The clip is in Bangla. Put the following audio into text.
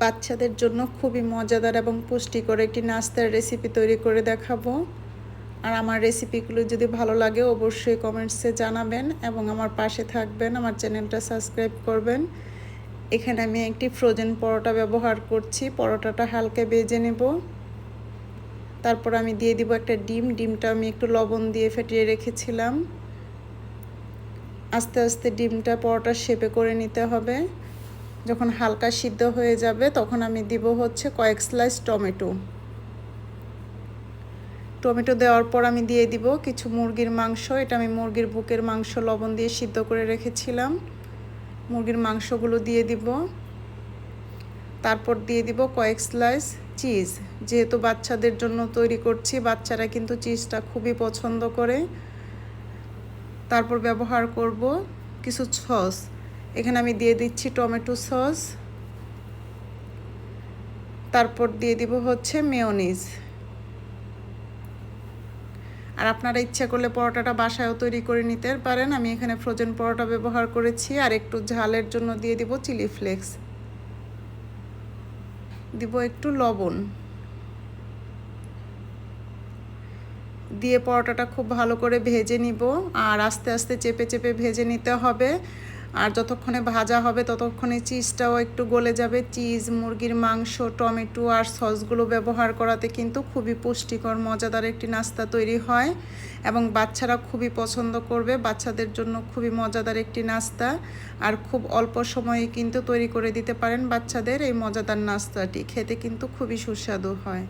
বাচ্চাদের জন্য খুবই মজাদার এবং পুষ্টিকর একটি নাস্তার রেসিপি তৈরি করে দেখাবো। আর আমার রেসিপিগুলো যদি ভালো লাগে অবশ্যই কমেন্টসে জানাবেন এবং আমার পাশে থাকবেন, আমার চ্যানেলটা সাবস্ক্রাইব করবেন। এখানে আমি একটি ফ্রোজেন পরোটা ব্যবহার করছি। পরোটাটা হালকা ভেজে নেব। তারপর আমি দিয়ে দিব একটা ডিমটা আমি একটু লবণ দিয়ে ফেটিয়ে রেখেছিলাম। আস্তে আস্তে ডিমটা পরোটার শেপে করে নিতে হবে। যখন হালকা সিদ্ধ হয়ে যাবে তখন আমি দিব হচ্ছে কয়েক স্লাইস টমেটো দেওয়ার পর আমি দিয়ে দিব কিছু মুরগির মাংস। এটা আমি মুরগির বুকের মাংস লবণ দিয়ে সিদ্ধ করে রেখেছিলাম। মুরগির মাংসগুলো দিয়ে দিব। তারপর দিয়ে দিব কয়েক স্লাইস চিজ। যেহেতু বাচ্চাদের জন্য তৈরি করছি, বাচ্চারা কিন্তু চিজটা খুবই পছন্দ করে। তারপর ব্যবহার করব কিছু সস। এখানে আমি দিয়ে দিচ্ছি টমেটো সস। তারপর দিয়ে দিব হচ্ছে মেয়োনিজ। আর আপনারা ইচ্ছা করলে পরোটাটা বাসায়ও তৈরি করে নিতে পারেন। আমি এখানে ফ্রোজেন পরোটা ব্যবহার করেছি। আর একটু ঝালের জন্য দিয়ে দিব চিলি ফ্লেক্স, দিব একটু লবণ দিয়ে পরোটাটা খুব ভালো করে ভেজে নিব। আর আস্তে আস্তে চেপে চেপে ভেজে নিতে হবে। আর যতক্ষণে ভাজা হবে ততক্ষণে চিজটাও একটু গলে যাবে। চিজ, মুরগির মাংস, টমেটো আর সসগুলো ব্যবহার করাতে কিন্তু খুবই পুষ্টিকর মজাদার একটি নাস্তা তৈরি হয় এবং বাচ্চারা খুবই পছন্দ করবে। বাচ্চাদের জন্য খুবই মজাদার একটি নাস্তা। আর খুব অল্প সময়ে কিন্তু তৈরি করে দিতে পারেন বাচ্চাদের এই মজাদার নাস্তাটি। খেতে কিন্তু খুবই সুস্বাদু হয়।